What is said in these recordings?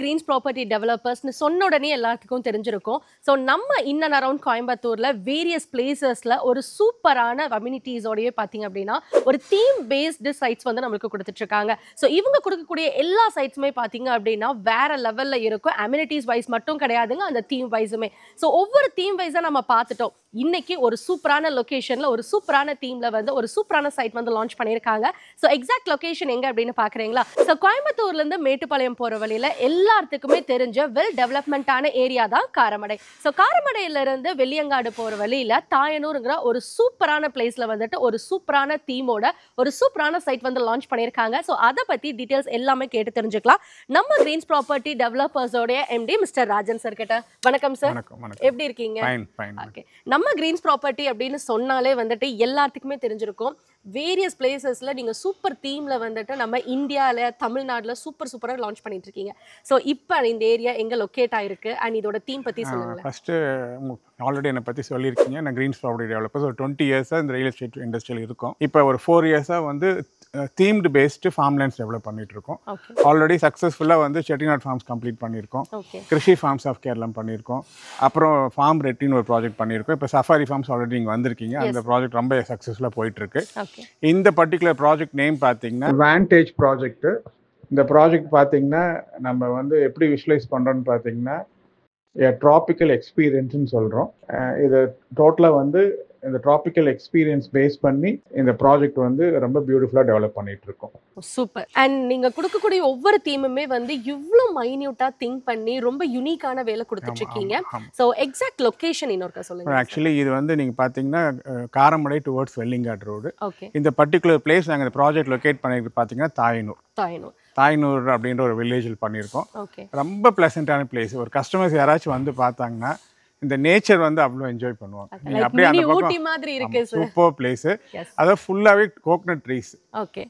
Green's property டெவலப்பர்ஸ்னு சொன்ன உடனே எல்லாத்துக்கும் தெரிஞ்சிருக்கும். ஸோ நம்ம இன் அண்ட் அரவுண்ட் கோயம்புத்தூர்ல வேரியஸ் பிளேசஸ்ல ஒரு சூப்பரான அம்யூனிட்டிஸோடயே பார்த்தீங்க அப்படின்னா ஒரு தீம் பேஸ்டு சைட்ஸ் வந்து நம்மளுக்கு கொடுத்துட்டு இருக்காங்க. ஸோ இவங்க கொடுக்கக்கூடிய எல்லா சைட்ஸுமே பார்த்தீங்க அப்படின்னா வேற லெவல்ல இருக்கும். அம்யூனிட்டிஸ் வைஸ் மட்டும் கிடையாதுங்க, அந்த தீம் வைஸுமே. ஸோ ஒவ்வொரு தீம் வைஸா நம்ம பார்த்துட்டோம். இன்னைக்கு ஒரு சூப்பரான லொகேஷன்ல ஒரு சூப்பரான தீம்ல வந்து ஒரு சூப்பரான சைட் வந்து லான்ச் பண்ணியிருக்காங்க. ஸோ எக்ஸாக்ட் லொகேஷன் எங்க அப்படின்னு பாக்குறீங்களா? ஸோ கோயம்புத்தூர்ல இருந்து மேட்டுப்பாளையம் போற வழியில எல்லாத்துக்குமே தெரிஞ்ச வெல் டெவலப்மெண்டான ஏரியா தான் காரமடை. ஸோ காரமடையில இருந்து வெள்ளியங்காடு போற வழியில தாயனூருங்கிற ஒரு சூப்பரான பிளேஸ்ல வந்துட்டு ஒரு சூப்பரான தீமோட ஒரு சூப்பரான சைட் வந்து லான்ச் பண்ணியிருக்காங்க. ஸோ அதை பத்தி டீடைல்ஸ் எல்லாமே கேட்டு தெரிஞ்சுக்கலாம். நம்ம கிரீன்ஸ் ப்ராப்பர்ட்டி டெவலப்பர்ஸோட எம்டி மிஸ்டர் ராஜன் சார் கிட்ட. வணக்கம் சார், எப்படி இருக்கீங்க? ஓகே, நம்ம கிரீன்ஸ் ப்ராப்பர்ட்டி அப்படின்னு சொன்னாலே வந்துட்டு எல்லாத்துக்குமே தெரிஞ்சிருக்கும். வேரியஸ் பிளேசஸ்ல நீங்க சூப்பர் தீம்ல வந்துட்டு நம்ம இந்தியால தமிழ்நாடுல சூப்பரா லான்ச் பண்ணிட்டு இருக்கீங்க. ஸோ இப்போ இந்த ஏரியா எங்க லொக்கேட் ஆயிருக்கு அண்ட் இதோட தீம் பத்தி சொல்லுங்க. ஃபர்ஸ்ட் ஆல்ரெடி என்னை பற்றி சொல்லியிருக்கீங்க. நான் கிரீன்ஸ் ப்ராப்பர்ட்டி டெவலப்பர்ஸ் ஒரு 20 இயர்ஸாக இந்த ரியல் எஸ்டேட் இண்டஸ்ட்ரியில் இருக்கும். இப்போ ஒரு 4 இயர்ஸாக வந்து themed based form lands develop பண்ணிட்டு இருக்கோம். ஆல்ரெடி சக்ஸஸ்ஃபுல்லாக வந்து செட்டிநாட் ஃபார்ம்ஸ் கம்ப்ளீட் பண்ணியிருக்கோம். கிருஷி ஃபார்ம்ஸ் ஆஃப் கேரளம் பண்ணியிருக்கோம். அப்புறம் ஃபார்ம் ரெட்டின்னு ஒரு ப்ராஜெக்ட் பண்ணியிருக்கோம். இப்போ சஃபாரி ஃபார்ம்ஸ் ஆல்ரெடி நீங்கள் வந்திருக்கீங்க. அந்த ப்ராஜெக்ட் ரொம்ப சக்ஸஸ்ஃபுல்லாக போயிட்டு இருக்கு. இந்த பர்டிகுலர் ப்ராஜெக்ட் நேம் பார்த்தீங்கன்னா வாண்டேஜ் ப்ராஜெக்ட். இந்த ப்ராஜெக்ட் பார்த்தீங்கன்னா நம்ம வந்து எப்படி விஷுவலைஸ் பண்ணுறோன்னு பார்த்தீங்கன்னா ட்ராபிக்கல் எக்ஸ்பீரியன்ஸ்னு சொல்கிறோம். இது டோட்டலாக வந்து இந்த ட்ராபிக்கல் எக்ஸ்பீரியன்ஸ் பேஸ் பண்ணி இந்த ப்ராஜெக்ட் வந்து ரொம்ப பியூட்டிஃபுல்லாக டெவலப் பண்ணிட்டு இருக்கோம். சூப்பர். அண்ட் நீங்க கொடுக்கக்கூடிய ஒவ்வொரு தீமுமே வந்து இவ்வளோ மைன்யூட்டா திங்க் பண்ணி ரொம்ப யூனிக்கான வேலை கொடுத்துட்டு இருக்கீங்க. ஸோ எக்ஸாக்ட் லொகேஷன் இன்னொரு சொல்லுங்க. ஆக்சுவலி இது வந்து நீங்க பாத்தீங்கன்னா காரமடை டுவர்ட்ஸ் வெள்ளிங்காடு ரோடு. இந்த பர்டிகுலர் பிளேஸ் நாங்கள் இந்த ப்ராஜெக்ட் லொகேட் பண்ணிட்டு பார்த்தீங்கன்னா தாயனூர் அப்படின்ற ஒரு வில்லேஜில் பண்ணியிருக்கோம். ரொம்ப பிளசண்டான பிளேஸ். ஒரு கஸ்டமர்ஸ் யாராச்சும் வந்து பார்த்தாங்கன்னா இந்த நேச்சர் வந்து அவ்வளோ என்ஜாய் பண்ணுவாங்க. நீங்கள் அப்படியே அந்த பக்கம் சூப்பர் பிளேஸ். அதாவது ஃபுல்லாகவே கோகனட் ட்ரீஸ்.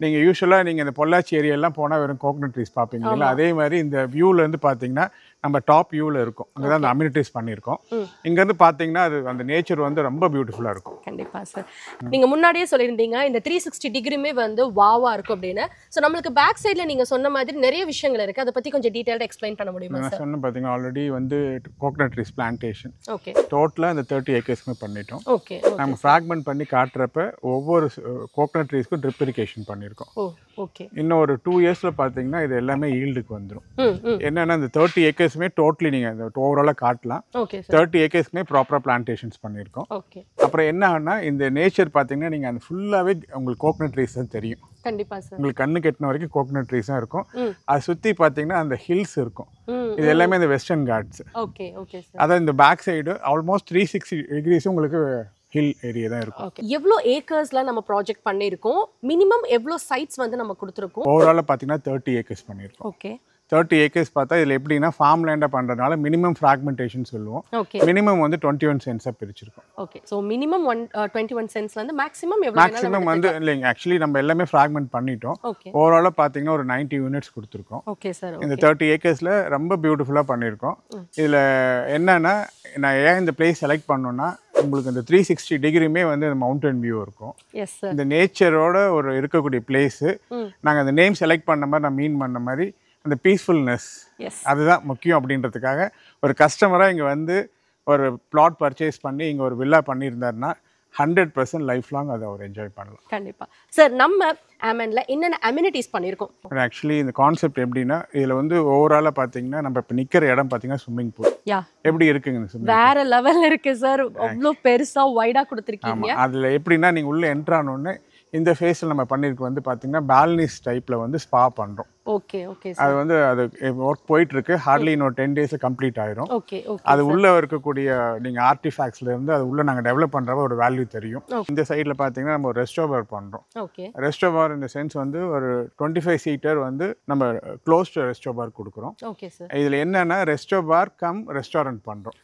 நீங்கள் யூஸ்வலாக நீங்கள் இந்த பொள்ளாச்சி ஏரியாலாம் போனால் வெறும் கோகனட் ட்ரீஸ் பார்ப்பீங்களா, அதே மாதிரி இந்த வியூலேருந்து பார்த்தீங்கன்னா நம்ம டாப் வியூவில் இருக்கும். அங்கே தான் அந்த அம்யூனிட்டிஸ் பண்ணியிருக்கோம். இங்கேருந்து பார்த்தீங்கன்னா அது அந்த நேச்சர் வந்து ரொம்ப பியூட்டிஃபுல்லாக இருக்கும். கண்டிப்பாக சார். நீங்கள் முன்னாடியே சொல்லியிருந்தீங்க இந்த 360 டிகிரிமே வந்து வாவா இருக்கும் அப்படின்னு. ஸோ நம்மளுக்கு பேக் சைடில் நீங்கள் சொன்ன மாதிரி நிறைய விஷயங்கள் இருக்குது. அதை பற்றி கொஞ்சம் டீட்டெயிலாக எக்ஸ்பிளைன் பண்ண முடியுமா? நான் சொன்ன பார்த்தீங்கன்னா ஆல்ரெடி வந்து கோகனட் ட்ரீஸ் பிளான்டேஷன் டோட்டலாக இந்த 30 ஏக்கர்ஸ்மே பண்ணிட்டோம். நம்ம ஃப்ராக்மெண்ட் பண்ணி காட்டுறப்ப ஒவ்வொரு கோகனட் ட்ரீஸ்க்கும் ட்ரிப் இரிகேஷன் பண்ணியிருக்கோம். இன்னும் ஒரு 2 இயர்ஸில் பார்த்தீங்கன்னா இது எல்லாமே ஈல்டுக்கு வந்துடும். என்னன்னா இந்த 30 ஏக்கர்ஸுமே டோட்டலி நீங்கள் இந்த ஓவராலாக காட்டலாம். 30 ஏக்கர்ஸ்க்குமே ப்ராப்பராக பிளான்டேஷன்ஸ் பண்ணியிருக்கோம். அப்புறம் என்ன ஆகுனா இந்த நேச்சர் பார்த்தீங்கன்னா நீங்கள் அந்த ஃபுல்லாகவே உங்களுக்கு கோகனட் ட்ரீஸ் தான் தெரியும். கண்டிப்பா சார். உங்களுக்கு கண்ணு கெட்டின வரைக்கும் கோகனட் ட்ரீஸ் தான் இருக்கும். அது சுற்றி பார்த்தீங்கன்னா அந்த ஹில்ஸ் இருக்கும். இது எல்லாமே இந்த வெஸ்டர்ன் காட்ஸ். அதான் இந்த பேக் சைடு ஆல்மோஸ்ட் 360 டிகிரிஸ் உங்களுக்கு ஹில் ஏரியா தான் இருக்கும். எவ்வளோ ஏக்கர்ஸ்ல நம்ம ப்ராஜெக்ட் பண்ணியிருக்கோம்? மினிமம் எவ்வளோ சைட்ஸ் வந்து நம்ம கொடுத்துருக்கோம்? ஓவராலாக பார்த்தீங்கன்னா 30 ஏக்கர்ஸ் பண்ணியிருக்கோம். 30 ஏக்கர்ஸ் பார்த்தா இதில் எப்படின்னா ஃபார்ம் லேண்டாக பண்ணுறதுனால மினிமம் ஃப்ராக்மெண்டேஷன் சொல்லுவோம். மினிமம் வந்து 21 சென்ட்ஸாக பிரிச்சிருக்கோம். ஓகே, ஸோ மினிமம் 21 சென்ட்ஸ்லேருந்து மேக்ஸிமம் மேக்ஸிமம் வந்து இல்லைங்க. ஆக்சுவலி நம்ம எல்லாமே ஃப்ராக்மெண்ட் பண்ணிட்டோம். ஓவராலாக பார்த்தீங்கன்னா ஒரு 90 யூனிட்ஸ் கொடுத்துருக்கோம். Okay sir. இந்த 30 ஏக்கர்ஸில் ரொம்ப பியூட்டிஃபுல்லாக பண்ணியிருக்கோம். இதில் என்னன்னா நான் ஏன் இந்த பிளேஸ் செலக்ட் பண்ணோன்னா உங்களுக்கு இந்த 360 டிகிரியுமே வந்து மவுண்டன் வியூ இருக்கும். இந்த நேச்சரோட ஒரு இருக்கக்கூடிய பிளேஸு. நாங்கள் அந்த நேம் செலக்ட் பண்ண மாதிரி நான் மீன் பண்ண மாதிரி அந்த பீஸ்ஃபுல்னஸ் அதுதான் முக்கியம். அப்படின்றதுக்காக ஒரு கஸ்டமராக இங்கே வந்து ஒரு பிளாட் பர்ச்சேஸ் பண்ணி இங்கே ஒரு வில்லா பண்ணியிருந்தாருன்னா 100% லைஃப் லாங் அதை அவர் என்ஜாய் பண்ணலாம். கண்டிப்பாக சார். நம்ம ஆமன்ல என்னென்ன அம்யூனிட்டிஸ் பண்ணியிருக்கோம்? ஆக்சுவலி இந்த கான்செப்ட் எப்படின்னா இதில் வந்து ஓவராலாக பார்த்தீங்கன்னா நம்ம இப்போ நிற்கிற இடம் பார்த்தீங்கன்னா ஸ்விம்மிங் பூல் எப்படி இருக்குங்க? வேற லெவலில் இருக்கு சார். அவ்வளோ பெருசாக வைடாக கொடுத்துருக்கீங்க. அதில் எப்படின்னா நீங்கள் உள்ளே என்ட்ரு ஆனோடனே இந்த ஃபேஸில் நம்ம பண்ணிருக்கு வந்து பார்த்தீங்கன்னா பால்னிஸ் டைப்பில் வந்து ஸ்பா பண்ணுறோம். அது வந்து அது ஒர்க் போயிட்டு இருக்கு. ஹார்ட்லி இன்னொரு 10 டேஸில் கம்ப்ளீட் ஆயிரும். அது உள்ள இருக்கக்கூடிய நீங்கள் ஆர்டிஃபேக்ட்ஸ்ல இருந்து அது உள்ள நாங்கள் டெவலப் பண்ணுறப்ப ஒரு வேல்யூ தெரியும். இந்த சைடில் பார்த்தீங்கன்னா நம்ம ஒரு ரெஸ்டோபார் பண்ணுறோம். ரெஸ்டோபார் இந்த சென்ஸ் வந்து ஒரு 25 சீட்டர் வந்து நம்ம க்ளோஸ்ட் ரெஸ்டோபார் கொடுக்குறோம். இதில் என்னன்னா ரெஸ்டோபார் கம் ரெஸ்டாரண்ட் பண்ணுறோம்.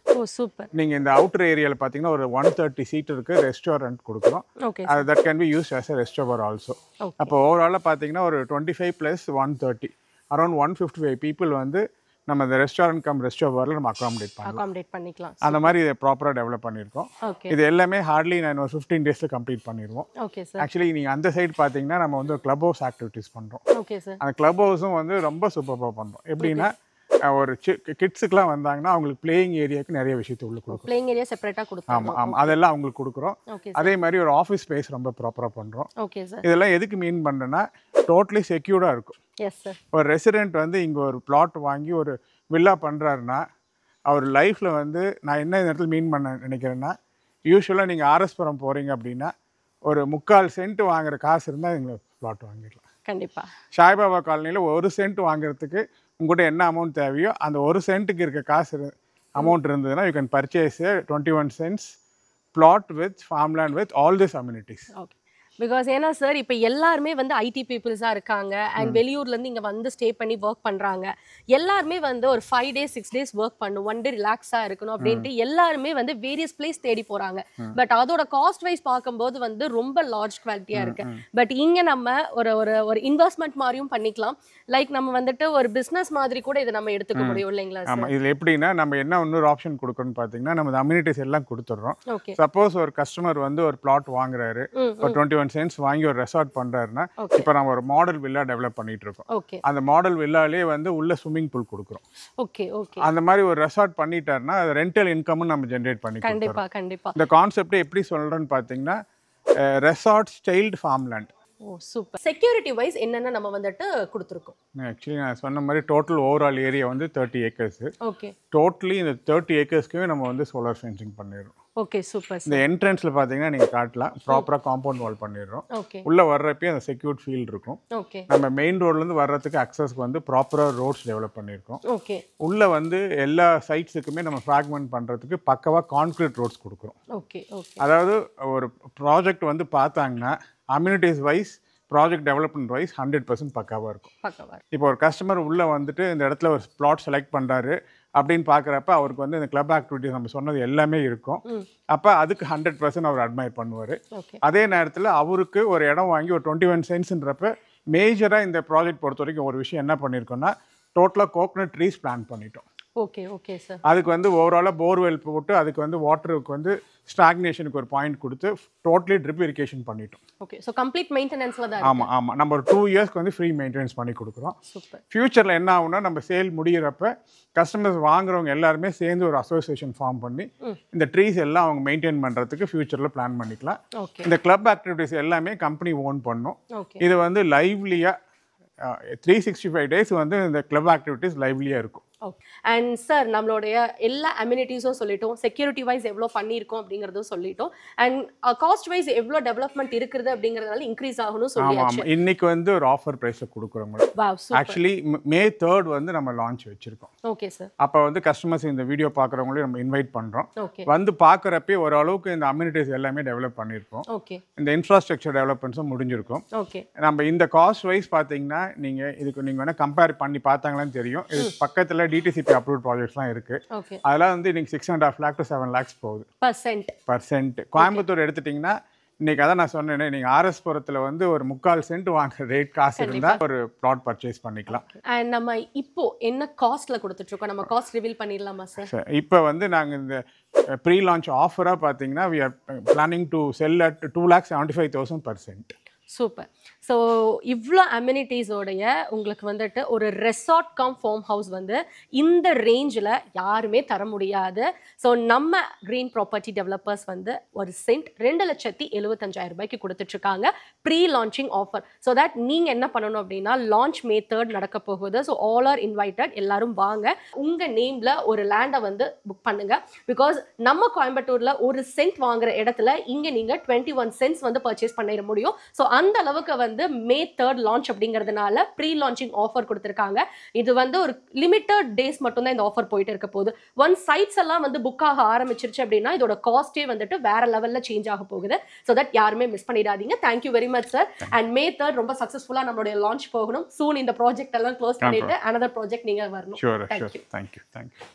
நீங்கள் இந்த அவுட்டர் ஏரியாவில் பார்த்தீங்கன்னா ஒரு 130 சீட்டருக்கு ரெஸ்டாரண்ட் கொடுக்குறோம். அது that can be use as a restobar also. அப்போ ஓவராலாக பார்த்தீங்கன்னா ஒரு 25 + 130 அரௌண்ட் 155 பீப்புள் வந்து நம்ம இந்த ரெஸ்டாரண்ட் கம் ரெஸ்டாரண்ட்ல நம்ம அகாமடேட் பண்ணிக்கலாம். அந்த மாதிரி இதை ப்ராப்பராக டெவலப் பண்ணியிருக்கோம். இது எல்லாமே ஹார்ட்லி நான் ஒரு 15 டேஸில் கம்ப்ளீட் பண்ணிடுவோம். ஆக்சுவலி நீங்கள் அந்த சைடு பார்த்தீங்கன்னா நம்ம வந்து கிளப் ஹவுஸ் ஆக்டிவிட்டீஸ் பண்ணுறோம். அந்த கிளப் ஹவுஸும் வந்து ரொம்ப சூப்பராக பண்ணுறோம். எப்படின்னா ஒரு கிட்ஸுக்குலாம் வந்தாங்கன்னா அவங்களுக்கு பிளேயிங் ஏரியாவுக்கு நிறைய விஷயத்தை உள்ள கொடுக்கும். பிளேயிங் ஏரியா செப்பரேட்டாக கொடுக்கும். ஆமாம் ஆமாம், அதெல்லாம் அவங்களுக்கு கொடுக்குறோம். அதே மாதிரி ஒரு ஆஃபீஸ் ஸ்பேஸ் ரொம்ப ப்ராப்பராக பண்ணுறோம். Okay sir. இதெல்லாம் எதுக்கு மீன் பண்ணுறேன்னா டோட்டலி செக்யூர்டாக இருக்கும். Yes sir. ஒரு ரெசிடென்ட் வந்து இங்கே ஒரு பிளாட் வாங்கி ஒரு வில்லா பண்ணுறாருன்னா அவர் லைஃப்பில் வந்து நான் என்ன இந்த இடத்துல மீன் பண்ண நினைக்கிறேன்னா, யூஸ்வலாக நீங்கள் ஆர்எஸ்புரம் போகிறீங்க அப்படின்னா ஒரு 3/4 சென்ட் வாங்குற காசு இருந்தால் எங்களுக்கு பிளாட் வாங்கிடலாம். கண்டிப்பாக. சாய்பாபா காலனியில் 1 சென்ட் வாங்குறதுக்கு உங்கள்கிட்ட என்ன அமௌண்ட் தேவையோ அந்த 1 சென்ட்டுக்கு இருக்க காசு அமௌண்ட் இருந்ததுன்னா you can purchase 21 cents plot with farmland with all these amenities. Okay. Because ஏன்னா சார் இப்போ எல்லாருமே வந்து ஐடி பீப்புள்ஸாக இருக்காங்க அண்ட் வெளியூர்லேருந்து இங்கே வந்து ஸ்டே பண்ணி ஒர்க் பண்ணுறாங்க. எல்லாருமே வந்து ஒரு 5 days 6 days ஒர்க் பண்ணும், 1 day ரிலாக்ஸாக இருக்கணும் அப்படின்ட்டு எல்லாருமே வந்து வேரியஸ் பிளேஸ் தேடி போகிறாங்க. பட் அதோட காஸ்ட் வைஸ் பார்க்கும்போது வந்து ரொம்ப லார்ஜ் குவாலிட்டியாக இருக்கு. பட் இங்கே நம்ம ஒரு ஒரு ஒரு இன்வெஸ்ட்மெண்ட் மாதிரியும் பண்ணிக்கலாம். லைக் நம்ம வந்துட்டு ஒரு பிஸ்னஸ் மாதிரி கூட இதை நம்ம எடுத்துக்க முடியும் இல்லைங்களா? ஆமாம், இதில் எப்படின்னா நம்ம என்ன இன்னொரு ஆப்ஷன் கொடுக்கணும்னு பார்த்தீங்கன்னா நம்ம அம்யூனிட்டிஸ் எல்லாம் கொடுத்துட்றோம். ஓகே. சப்போஸ் ஒரு கஸ்டமர் வந்து ஒரு பிளாட் வாங்குறாரு, ஒரு 21 cents வாங்கி ஒரு ரெசார்ட் பண்ணுறாருன்னா இப்போ நம்ம ஒரு மாடல் வில்லா டெவலப் பண்ணிட்டு இருக்கோம். ஓகே. அந்த மாடல் வில்லாலே வந்து உள்ள ஸ்விம்மிங் பூல் கொடுக்குறோம். Okay okay. அந்த மாதிரி ஒரு ரெசார்ட் பண்ணிட்டாருன்னா அது ரெண்டல் இன்கமும் நம்ம ஜென்ரேட் பண்ணி கண்டிப்பா கண்டிப்பா. இந்த கான்செப்ட் எப்படி சொல்றேன்னு பார்த்தீங்கன்னா ரெசார்ட் ஸ்டைல்டு ஃபார்ம்லேண்ட். ஓ சூப்பர். செக்யூரிட்டி வைஸ் என்னென்ன நம்ம வந்துட்டு கொடுத்துருக்கோம்? ஆக்சுவலி நான் சொன்ன மாதிரி டோட்டல் ஓவரால் ஏரியா வந்து 30 acres. ஓகே. டோட்டலி இந்த 30 acresக்குமே நம்ம வந்து சோலார் ஃபென்சிங் பண்ணிடுறோம். Okay super. இந்த என்ட்ரன்ஸில் பார்த்தீங்கன்னா நீங்கள் காட்டலாம், ப்ராப்பராக காம்பவுண்ட் வால் பண்ணிடுறோம். ஓகே. உள்ளே வர்றப்பே அந்த செக்யூர்ட் ஃபீல்ட் இருக்கும். ஓகே. நம்ம மெயின் ரோட்லேருந்து வர்றதுக்கு அக்சஸ்க்கு வந்து ப்ராப்பராக ரோட்ஸ் டெவலப் பண்ணியிருக்கோம். ஓகே. உள்ளே வந்து எல்லா சைட்ஸுக்குமே நம்ம ஃப்ராக்மெண்ட் பண்ணுறதுக்கு பக்கவாக கான்க்ரீட் ரோட்ஸ் கொடுக்குறோம். Okay okay. அதாவது ஒரு ப்ராஜெக்ட் வந்து பார்த்தாங்கன்னா amenities wise project development wise 100% பக்காவாக இருக்கும். பக்காவாக. இப்போ ஒரு கஸ்டமர் உள்ளே வந்துட்டு இந்த இடத்துல ஒரு பிளாட் செலக்ட் பண்ணுறாரு அப்படின்னு பார்க்குறப்ப அவருக்கு வந்து இந்த கிளப் ஆக்டிவிட்டிஸ் நம்ம சொன்னது எல்லாமே இருக்கும். அப்போ அதுக்கு 100% அவர் அட்மையர் பண்ணுவார். அதே நேரத்தில் அவருக்கு ஒரு இடம் வாங்கி ஒரு 21 centsன்றப்ப மேஜராக இந்த ப்ராஜெக்ட் பொறுத்த வரைக்கும் ஒரு விஷயம் என்ன பண்ணியிருக்கோம்னா டோட்டலாக கோகனட் ட்ரீஸ் பிளான் பண்ணிட்டோம். Okay okay sir. அதுக்கு வந்து ஓவராலாக போர்வெல் போட்டு அதுக்கு வந்து வாட்டருக்கு வந்து ஸ்டாக்னேஷனுக்கு ஒரு பாயிண்ட் கொடுத்து டோட்டலி ட்ரிப் இரிகேஷன் பண்ணிட்டோம். ஓகே. ஸோ கம்ப்ளீட் மெயின்டெனன்ஸில் தான். ஆமாம் ஆமாம், நம்ம ஒரு 2 yearsக்கு வந்து ஃப்ரீ மெயின்டெனன்ஸ் பண்ணி கொடுக்குறோம். சூப்பர். ஃபியூச்சரில் என்ன ஆகும்னா நம்ம சேல் முடிகிறப்ப கஸ்டமர்ஸ் வாங்குறவங்க எல்லாருமே சேர்ந்து ஒரு அசோசியேஷன் ஃபார்ம் பண்ணி இந்த ட்ரீஸ் எல்லாம் அவங்க மெயின்டைன் பண்ணுறதுக்கு ஃபியூச்சரில் பிளான் பண்ணிக்கலாம். இந்த கிளப் ஆக்டிவிட்டிஸ் எல்லாமே கம்பெனி ஓன் பண்ணும். இது வந்து லைவ்லியாக 365 days வந்து இந்த கிளப் ஆக்டிவிட்டிஸ் லைவ்லியாக இருக்கும். ஓகே. அண்ட் சார் நம்மளுடைய எல்லா அம்யூனிட்டிஸும் சொல்லிட்டோம், செக்யூரிட்டி வைஸ் எவ்வளோ பண்ணியிருக்கோம் அப்படிங்கிறதும் சொல்லிட்டோம், அண்ட் காஸ்ட் வைஸ் எவ்வளோ டெவலப்மெண்ட் இருக்கிறது அப்படிங்கிறதுனால இன்க்ரீஸ் ஆகணும் சொல்லியாச்சு. இன்னைக்கு வந்து ஒரு ஆஃபர் ப்ரைஸில் கொடுக்குறோம். ஆக்சுவலி May 3rd வந்து நம்ம லான்ச் வச்சிருக்கோம். Okay sir. அப்போ வந்து கஸ்டமர்ஸ் இந்த வீடியோ பார்க்குறவங்களையும் நம்ம இன்வைட் பண்ணுறோம். ஓகே. வந்து பார்க்குறப்பே ஓரளவுக்கு இந்த அம்யூனிட்டிஸ் எல்லாமே டெவலப் பண்ணியிருக்கோம். ஓகே. இந்த இன்ஃப்ராஸ்ட்ரக்சர் டெவலப்மெண்ட்ஸும் முடிஞ்சிருக்கும். ஓகே. நம்ம இந்த காஸ்ட் வைஸ் பார்த்தீங்கன்னா நீங்கள் வேணால் கம்பேர் பண்ணி பார்த்தாங்களான்னு தெரியும். இது பக்கத்தில் டிடிசிபி அப்ரூவ்ட் ப்ராஜெக்ட்ஸ்லாம் இருக்குது. அதெல்லாம் வந்து இன்னைக்கு 6.5 lakh to 7 lakhs போகுது பர்சன்ட். கோயம்புத்தூர் எடுத்துட்டிங்கன்னா இன்னைக்கு அதான் நான் சொன்னேன், நீங்கள் ஆர்எஸ்புரத்தில் வந்து ஒரு 3/4 cent வாங்குற ரேட் காசு இருந்தால் ஒரு ப்ளாட் பர்ச்சேஸ் பண்ணிக்கலாம். அண்ட் நம்ம இப்போ என்ன காஸ்ட்ல கொடுத்துட்டு இருக்கோம், நம்ம காஸ்ட் ரிவீல் பண்ணிடலாமா சார்? இப்போ வந்து நாங்கள் இந்த ப்ரீ லான்ச் ஆஃபராக பார்த்தீங்கன்னா we are planning to sell at 2,75,000 per cent. Super. So இவ்வளோ அம்யூனிட்டிஸோடைய உங்களுக்கு வந்துட்டு ஒரு ரெசார்ட் கம் ஃபார்ம் ஹவுஸ் வந்து இந்த ரேஞ்சில் யாருமே தர முடியாது. ஸோ நம்ம க்ரீன் ப்ராப்பர்ட்டி டெவலப்பர்ஸ் வந்து ஒரு சென்ட் 2,75,000 ரூபாய்க்கு கொடுத்துட்ருக்காங்க pre launching offer. So that நீங்கள் என்ன பண்ணணும் அப்படின்னா லான்ச் May 3rd நடக்க போகுது. ஸோ ஆல் ஆர் இன்வைட்டட், எல்லாரும் வாங்க, உங்கள் நேமில் ஒரு லேண்டை வந்து புக் பண்ணுங்க. பிகாஸ் நம்ம கோயம்புத்தூரில் ஒரு சென்ட் வாங்குற இடத்துல இங்கே நீங்கள் 21 cents வந்து பர்ச்சேஸ் பண்ணிட முடியும். ஸோ அந்த அளவுக்கு வந்து May 3rd லான்ச் அப்படிங்கிறதுனால ப்ரீ லான்ச்சிங் ஆஃபர் கொடுத்துருக்காங்க. இது வந்து ஒரு லிமிட்டட் டேஸ் மட்டும்தான் இந்த ஆஃபர் போயிட்டு இருக்க போகுது. ஒன்ஸ் சைட்ஸ் எல்லாம் வந்து புக் ஆக ஆரம்பிச்சிருச்சு அப்படின்னா இதோட காஸ்டே வந்துட்டு வேற லெவலில் சேஞ்ச் ஆக போகுது. ஸோ தட் யாருமே மிஸ் பண்ணிடாதீங்க. Thank you very much sir. And May 3rd ரொம்ப சக்ஸஸ்ஃபுல்லாக நம்மளுடைய லான்ச் போகணும். சூன் இந்த ப்ராஜெக்ட் எல்லாம் க்ளோஸ் பண்ணிட்டு அனதர் ப்ராஜெக்ட் நீங்கள் வரணும். தேங்க்யூ.